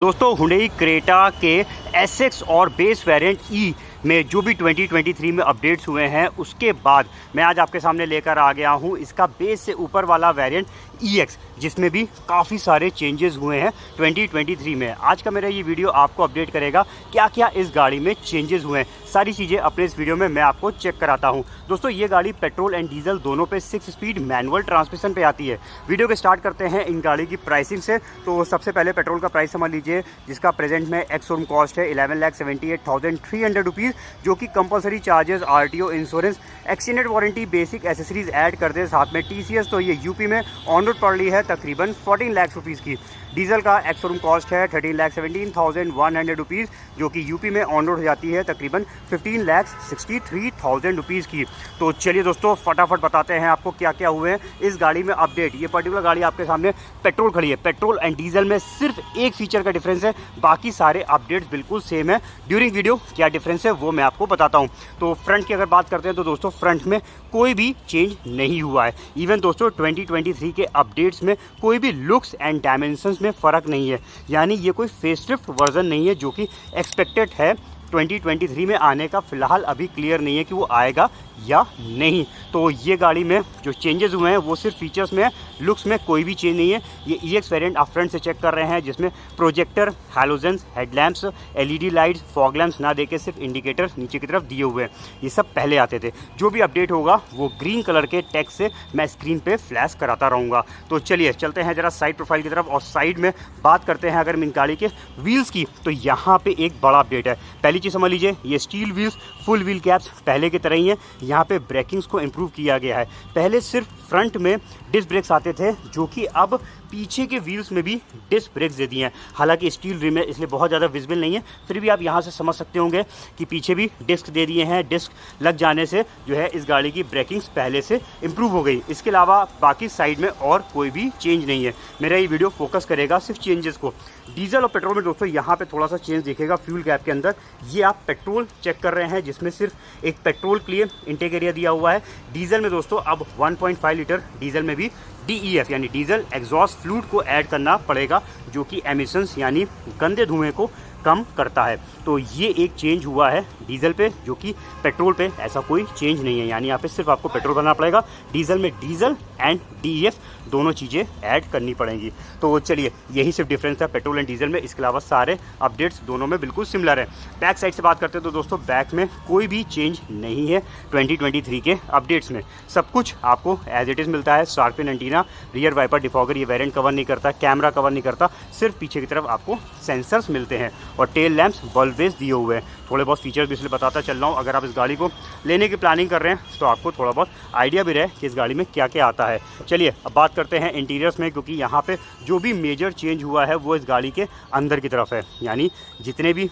दोस्तों Hyundai Creta के SX और बेस वेरिएंट ई में जो भी 2023 में अपडेट्स हुए हैं उसके बाद मैं आज आपके सामने लेकर आ गया हूं इसका बेस से ऊपर वाला वेरिएंट EX, जिसमें भी काफ़ी सारे चेंजेस हुए हैं 2023 में। आज का मेरा ये वीडियो आपको अपडेट करेगा क्या क्या इस गाड़ी में चेंजेस हुए हैं। सारी चीज़ें अपने इस वीडियो में मैं आपको चेक कराता हूं। दोस्तों ये गाड़ी पेट्रोल एंड डीजल दोनों पे 6 स्पीड मैनुअल ट्रांसमिशन पे आती है। वीडियो के स्टार्ट करते हैं इन गाड़ी की प्राइसिंग से। तो सबसे पहले पेट्रोल का प्राइस समझ लीजिए, जिसका प्रेजेंट में एक्स शोरूम कॉस्ट है 11,78,300 रुपीज़, जो कि compulsory charges, RTO, insurance, accident warranty, basic accessories add कर दे, साथ में TCS। तो ये यूपी में ऑन रोड पड़ रही है तकरीबन 14 लाख रुपीज़ की। डीजल का एक्स शोरूम कॉस्ट है 13,17,100 रुपीज़, जो कि यूपी में ऑन रोड हो जाती है तकरीबन 15,63,000 रुपीज़ की। तो चलिए दोस्तों फटाफट बताते हैं आपको क्या क्या हुए हैं इस गाड़ी में अपडेट। ये पर्टिकुलर गाड़ी आपके सामने पेट्रोल खड़ी है। पेट्रोल एंड डीजल में सिर्फ एक फीचर का डिफरेंस है, बाकी सारे अपडेट्स बिल्कुल सेम है। ड्यूरिंग वीडियो क्या डिफरेंस है वो मैं आपको बताता हूँ। तो फ्रंट की अगर बात करते हैं तो दोस्तों फ्रंट में कोई भी चेंज नहीं हुआ है। इवन दोस्तों 2023 के अपडेट्स में कोई भी लुक्स एंड डायमेंशंस में फ़र्क नहीं है, यानी ये कोई फेसलिफ्ट वर्जन नहीं है जो कि एक्सपेक्टेड है 2023 में आने का। फ़िलहाल अभी क्लियर नहीं है कि वो आएगा या नहीं। तो ये गाड़ी में जो चेंजेस हुए हैं वो सिर्फ फीचर्स में है, लुक्स में कोई भी चेंज नहीं है। ये EX वेरिएंट आप फ्रंट से चेक कर रहे हैं, जिसमें projector, halogens, headlamps, LED lights, fog lamps ना देके सिर्फ इंडिकेटर नीचे की तरफ दिए हुए हैं। ये सब पहले आते थे। जो भी अपडेट होगा वो ग्रीन कलर के टेक्स्ट से मैं स्क्रीन पे फ्लैश कराता रहूँगा। तो चलिए चलते हैं जरा साइड प्रोफाइल की तरफ, और साइड में बात करते हैं अगर इन गाड़ी के व्हील्स की, तो यहाँ पे एक बड़ा अपडेट है। पहली चीज़ समझ लीजिए, ये steel wheels, full wheel caps पहले की तरह ही है। यहाँ पे ब्रेकिंग्स को इम्प्रूव किया गया है। पहले सिर्फ फ्रंट में डिस्क ब्रेक्स आते थे, जो कि अब पीछे के व्हील्स में भी डिस्क ब्रेक्स दे दिए हैं। हालांकि स्टील रिम है इसलिए बहुत ज़्यादा विजिबल नहीं है, फिर भी आप यहाँ से समझ सकते होंगे कि पीछे भी डिस्क दे दिए हैं। डिस्क लग जाने से जो है इस गाड़ी की ब्रेकिंग्स पहले से इम्प्रूव हो गई। इसके अलावा बाकी साइड में और कोई भी चेंज नहीं है। मेरा ये वीडियो फोकस करेगा सिर्फ चेंजेस को। डीजल और पेट्रोल में दोस्तों यहाँ पे थोड़ा सा चेंज दिखेगा फ्यूल कैप के अंदर। ये आप पेट्रोल चेक कर रहे हैं, जिसमें सिर्फ एक पेट्रोल के लिए इंटेक एरिया दिया हुआ है। डीजल में दोस्तों अब 1.5 लीटर डीजल में भी DEF यानी डीजल एग्जॉस्ट फ्लूइड को ऐड करना पड़ेगा, जो कि एमिशंस यानी गंदे धुएं को कम करता है। तो ये एक चेंज हुआ है डीजल पे, जो कि पेट्रोल पे ऐसा कोई चेंज नहीं है। यानी यहाँ पे सिर्फ आपको पेट्रोल भरना पड़ेगा, डीजल में डीजल एंड DEF दोनों चीज़ें ऐड करनी पड़ेंगी। तो चलिए यही सिर्फ डिफरेंस था पेट्रोल एंड डीजल में। इसके अलावा सारे अपडेट्स दोनों में बिल्कुल सिमिलर है। बैक साइड से बात करते हैं तो दोस्तों बैक में कोई भी चेंज नहीं है 2023 के अपडेट्स में। सब कुछ आपको एज इट इज़ मिलता है। Shark fin antenna, rear wiper defogger ये वेरिएंट कवर नहीं करता, कैमरा कवर नहीं करता, सिर्फ पीछे की तरफ आपको सेंसर्स मिलते हैं, और टेल लैंप्स बल्ब बेस दिए हुए हैं। थोड़े बहुत फीचर्स भी इसलिए बताता चल रहा हूँ, अगर आप इस गाड़ी को लेने की प्लानिंग कर रहे हैं तो आपको थोड़ा बहुत आइडिया भी रहे कि इस गाड़ी में क्या क्या आता है। चलिए अब बात करते हैं इंटीरियर्स में, क्योंकि यहाँ पे जो भी मेजर चेंज हुआ है वो इस गाड़ी के अंदर की तरफ है। यानी जितने भी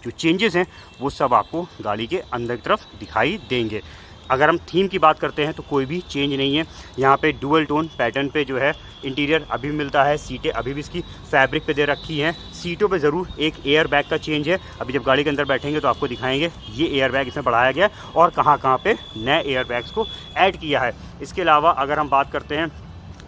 जो चेंजेस हैं वो सब आपको गाड़ी के अंदर की तरफ दिखाई देंगे। अगर हम थीम की बात करते हैं तो कोई भी चेंज नहीं है। यहाँ पे डुअल टोन पैटर्न पे जो है इंटीरियर अभी भी मिलता है। सीटें अभी भी इसकी फैब्रिक पे दे रखी हैं। सीटों पे ज़रूर एक एयर बैग का चेंज है। अभी जब गाड़ी के अंदर बैठेंगे तो आपको दिखाएंगे ये एयर बैग इसमें बढ़ाया गया है और कहाँ पे नए एयर बैग्स को ऐड किया है। इसके अलावा अगर हम बात करते हैं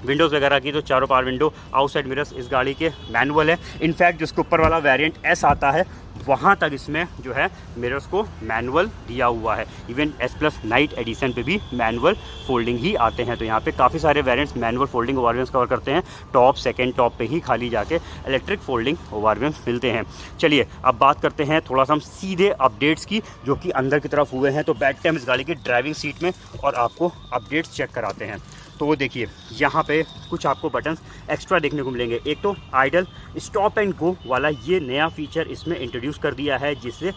विंडोज़ वगैरह की, तो चारों पावर विंडो, आउटसाइड मिरर्स इस गाड़ी के मैनुअल है। इनफैक्ट जिसके ऊपर वाला वेरिएंट S आता है वहाँ तक इसमें जो है मिरर्स को मैनुअल दिया हुआ है। इवन S+ नाइट एडिशन पे भी मैनुअल फोल्डिंग ही आते हैं। तो यहाँ पे काफ़ी सारे variants manual folding overviews cover करते हैं। टॉप, सेकंड टॉप पे ही खाली जाके इलेक्ट्रिक फोल्डिंग ओवरव्यूज मिलते हैं। चलिए अब बात करते हैं थोड़ा सा हम सीधे अपडेट्स की, जो कि अंदर की तरफ हुए हैं। तो बैठते हैं इस गाड़ी की ड्राइविंग सीट में और आपको अपडेट्स चेक कराते हैं। तो देखिए यहाँ पे कुछ आपको बटन्स एक्स्ट्रा देखने को मिलेंगे। एक तो आइडल स्टॉप एंड गो वाला ये नया फीचर इसमें इंट्रोड्यूस कर दिया है, जिससे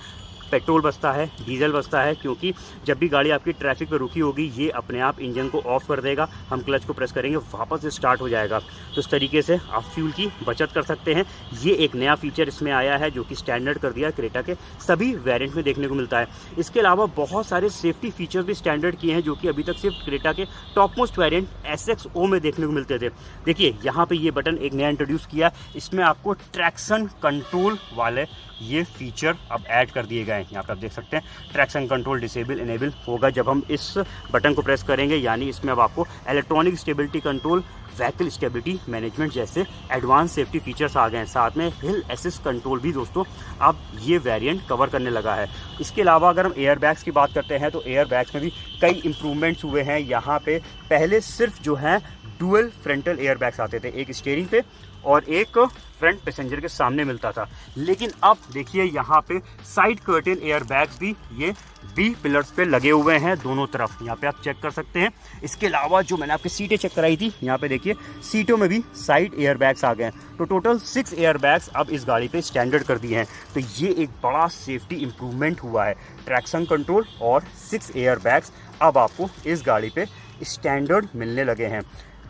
पेट्रोल बचता है, डीजल बचता है, क्योंकि जब भी गाड़ी आपकी ट्रैफिक पर रुकी होगी ये अपने आप इंजन को ऑफ कर देगा। हम क्लच को प्रेस करेंगे वापस से स्टार्ट हो जाएगा। तो इस तरीके से आप फ्यूल की बचत कर सकते हैं। ये एक नया फीचर इसमें आया है, जो कि स्टैंडर्ड कर दिया क्रेटा के सभी वेरिएंट में देखने को मिलता है। इसके अलावा बहुत सारे सेफ्टी फीचर्स भी स्टैंडर्ड किए हैं, जो कि अभी तक सिर्फ क्रेटा के टॉप मोस्ट वेरिएंट SXO में देखने को मिलते थे। देखिए यहाँ पे ये बटन एक नया इंट्रोड्यूस किया, इसमें आपको ट्रैक्शन कंट्रोल वाले ये फीचर अब ऐड कर दिए गए हैं। यहाँ पे आप देख सकते हैं ट्रैक्शन कंट्रोल डिसेबल इनेबल होगा जब हम इस बटन को प्रेस करेंगे, यानी इसमें अब आपको electronic stability control, vehicle stability management जैसे एडवांस सेफ्टी फीचर्स आ गए हैं। साथ में हिल असिस्ट कंट्रोल भी दोस्तों अब ये वेरिएंट कवर करने लगा है। इसके अलावा अगर हम एयर बैग्स की बात करते हैं तो एयर बैग्स में भी कई इंप्रूवमेंट्स हुए हैं। यहाँ पे पहले सिर्फ जो है डुअल फ्रंटल एयर बैग्स आते थे, एक स्टीयरिंग पे और एक फ्रंट पैसेंजर के सामने मिलता था, लेकिन अब देखिए यहाँ पे साइड कर्टेन एयर बैग्स भी ये बी पिलर्स पे लगे हुए हैं दोनों तरफ, यहाँ पे आप चेक कर सकते हैं। इसके अलावा जो मैंने आपकी सीटें चेक कराई थी, यहाँ पे देखिए सीटों में भी साइड एयर बैग्स आ गए हैं। तो टोटल 6 एयर बैग्स अब इस गाड़ी पे स्टैंडर्ड कर दिए हैं। तो ये एक बड़ा सेफ्टी इंप्रूवमेंट हुआ है। ट्रैक्शन कंट्रोल और 6 एयर बैग्स अब आपको इस गाड़ी पे स्टैंडर्ड मिलने लगे हैं।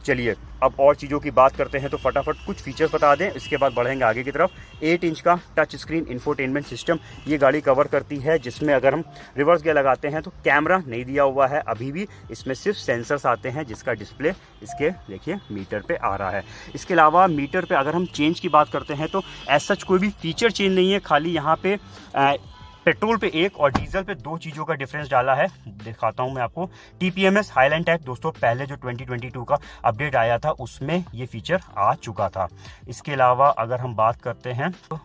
चलिए अब और चीज़ों की बात करते हैं, तो फटाफट कुछ फीचर्स बता दें, इसके बाद बढ़ेंगे आगे की तरफ। 8 इंच का टच स्क्रीन इंफोटेनमेंट सिस्टम ये गाड़ी कवर करती है, जिसमें अगर हम रिवर्स गियर लगाते हैं तो कैमरा नहीं दिया हुआ है अभी भी, इसमें सिर्फ सेंसर्स आते हैं जिसका डिस्प्ले इसके देखिए मीटर पे आ रहा है। इसके अलावा मीटर पे अगर हम चेंज की बात करते हैं तो ऐसा सच कोई भी फीचर चेंज नहीं है, खाली यहाँ पे पेट्रोल पे 1 और डीजल पे 2 चीज़ों का डिफरेंस डाला है। दिखाता हूं मैं आपको। TPMS हाईलाइन टैग दोस्तों पहले जो 2022 का अपडेट आया था उसमें ये फीचर आ चुका था। इसके अलावा अगर हम बात करते हैं तो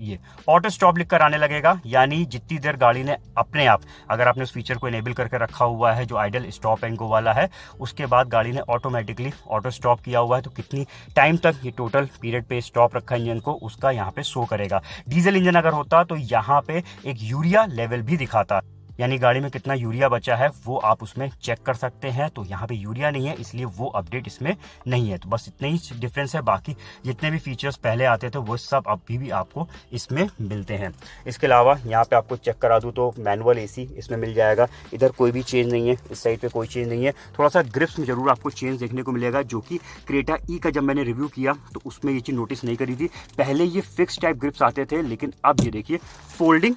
ये ऑटो स्टॉप लिख कर आने लगेगा, यानी जितनी देर गाड़ी ने अपने आप, अगर आपने उस फीचर को इनेबल करके रखा हुआ है जो आइडल स्टॉप एंड गो वाला है, उसके बाद गाड़ी ने ऑटोमेटिकली ऑटो स्टॉप किया हुआ है तो कितनी टाइम तक ये टोटल पीरियड पे स्टॉप रखा इंजन को उसका यहाँ पे शो करेगा। डीजल इंजन अगर होता तो यहाँ पे एक यूरिया लेवल भी दिखाता, यानी गाड़ी में कितना यूरिया बचा है वो आप उसमें चेक कर सकते हैं। तो यहाँ पे यूरिया नहीं है इसलिए वो अपडेट इसमें नहीं है। तो बस इतना ही डिफरेंस है, बाकी जितने भी फीचर्स पहले आते थे वो सब अभी भी आपको इसमें मिलते हैं। इसके अलावा यहाँ पे आपको चेक करा दूँ तो मैनुअल AC इसमें मिल जाएगा। इधर कोई भी चेंज नहीं है, इस साइड पे कोई चेंज नहीं है। थोड़ा सा ग्रिप्स में जरूर आपको चेंज देखने को मिलेगा, जो कि क्रेटा ई का जब मैंने रिव्यू किया तो उसमें ये चीज़ नोटिस नहीं करी थी। पहले ये फिक्स टाइप ग्रिप्स आते थे, लेकिन अब ये देखिए फोल्डिंग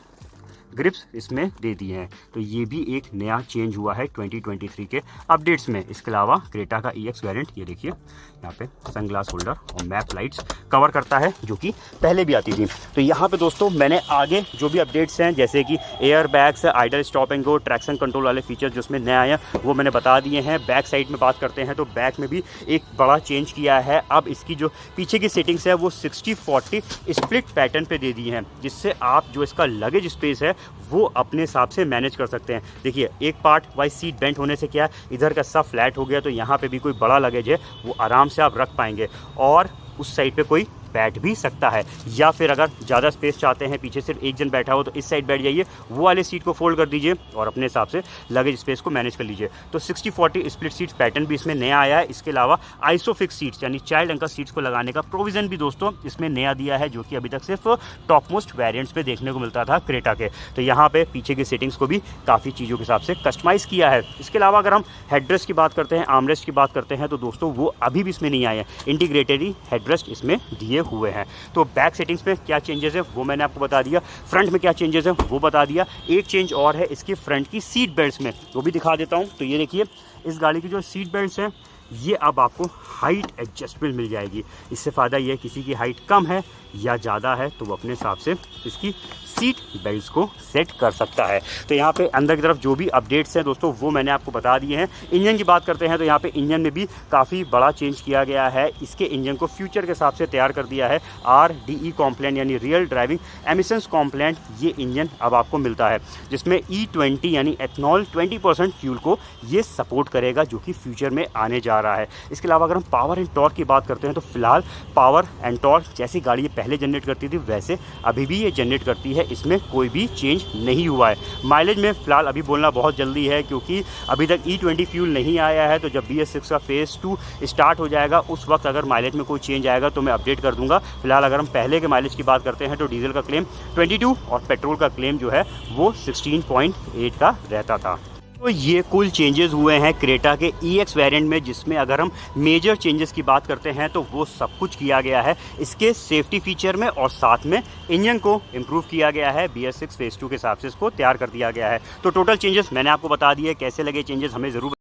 ग्रिप्स इसमें दे दिए हैं। तो ये भी एक नया चेंज हुआ है 2023 के अपडेट्स में। इसके अलावा क्रेटा का EX वेरिएंट ये देखिए यहाँ पे सनग्लास होल्डर और मैप लाइट्स कवर करता है, जो कि पहले भी आती थी। तो यहाँ पे दोस्तों मैंने आगे जो भी अपडेट्स हैं जैसे कि air bags, idle stop and go, traction control वाले फीचर्स जो उसमें नए आए हैं वो मैंने बता दिए हैं। बैक साइड में बात करते हैं तो बैक में भी एक बड़ा चेंज किया है। अब इसकी जो पीछे की सेटिंग्स है वो 60-40 स्प्लिट पैटर्न पे दे दी हैं, जिससे आप जो इसका लगेज स्पेस है वो अपने हिसाब से मैनेज कर सकते हैं। देखिए एक पार्ट वाइज सीट बेंट होने से क्या इधर का सब फ्लैट हो गया, तो यहाँ पे भी कोई बड़ा लगेज है वो आराम से आप रख पाएंगे, और उस साइड पे कोई बैठ भी सकता है। या फिर अगर ज़्यादा स्पेस चाहते हैं, पीछे सिर्फ एक जन बैठा हो, तो इस साइड बैठ जाइए, वो वाले सीट को फोल्ड कर दीजिए और अपने हिसाब से लगेज स्पेस को मैनेज कर लीजिए। तो 60-40 स्प्लिट सीट्स पैटर्न भी इसमें नया आया है। इसके अलावा आइसोफिक्स सीट्स यानी चाइल्ड अंकल सीट्स को लगाने का प्रोविजन भी दोस्तों इसमें नया दिया है, जो कि अभी तक सिर्फ टॉप मोस्ट वेरियंट्स पे देखने को मिलता था क्रेटा के। तो यहाँ पे पीछे की सेटिंग्स को भी काफ़ी चीज़ों के हिसाब से कस्टमाइज़ किया है। इसके अलावा अगर हम हेडरेस्ट की बात करते हैं, आर्मरेस्ट की बात करते हैं, तो दोस्तों वो अभी भी इसमें नहीं आए हैं। इंटीग्रेटेड हेडरेस्ट इसमें दिए हुए हैं। तो बैक सेटिंग्स में क्या चेंजेस है वो मैंने आपको बता दिया, फ्रंट में क्या चेंजेस है वो बता दिया। एक चेंज और है इसकी फ्रंट की सीट बेल्ट्स में, वो भी दिखा देता हूँ। तो ये देखिए इस गाड़ी की जो सीट बेल्ट्स हैं ये अब आपको हाइट एडजस्टमेंट मिल जाएगी। इससे फ़ायदा ये है किसी की हाइट कम है या ज़्यादा है तो वो अपने हिसाब से इसकी सीट बेल्ट्स को सेट कर सकता है। तो यहाँ पे अंदर की तरफ जो भी अपडेट्स हैं दोस्तों वो मैंने आपको बता दिए हैं। इंजन की बात करते हैं तो यहाँ पे इंजन में भी काफ़ी बड़ा चेंज किया गया है। इसके इंजन को फ्यूचर के हिसाब से तैयार कर दिया है। RDE कॉम्प्लेंट यानी रियल ड्राइविंग एमिशंस कॉम्प्लेंट ये इंजन अब आपको मिलता है, जिसमें E20 यानी एथनॉल 20% फ्यूल को ये सपोर्ट करेगा, जो कि फ्यूचर में आने जा रहा है। इसके अलावा अगर हम पावर एंड टॉर्क की बात करते हैं तो फिलहाल पावर एंड टॉर्क जैसी गाड़ी ये पहले जनरेट करती थी वैसे अभी भी ये जनरेट करती है, इसमें कोई भी चेंज नहीं हुआ है। माइलेज में फिलहाल अभी बोलना बहुत जल्दी है, क्योंकि अभी तक E20 फ्यूल नहीं आया है। तो जब BS6 का फेज़ 2 स्टार्ट हो जाएगा उस वक्त अगर माइलेज में कोई चेंज आएगा तो मैं अपडेट कर दूंगा। फिलहाल अगर हम पहले के माइलेज की बात करते हैं तो डीजल का क्लेम 22 और पेट्रोल का क्लेम जो है वो 16.8 का रहता था। तो ये कुल चेंजेस हुए हैं क्रेटा के EX वेरिएंट में, जिसमें अगर हम मेजर चेंजेस की बात करते हैं तो वो सब कुछ किया गया है इसके सेफ्टी फीचर में, और साथ में इंजन को इम्प्रूव किया गया है। BS6 फेज़ 2 के हिसाब से इसको तैयार कर दिया गया है। तो टोटल चेंजेस मैंने आपको बता दिए। कैसे लगे चेंजेस हमें ज़रूर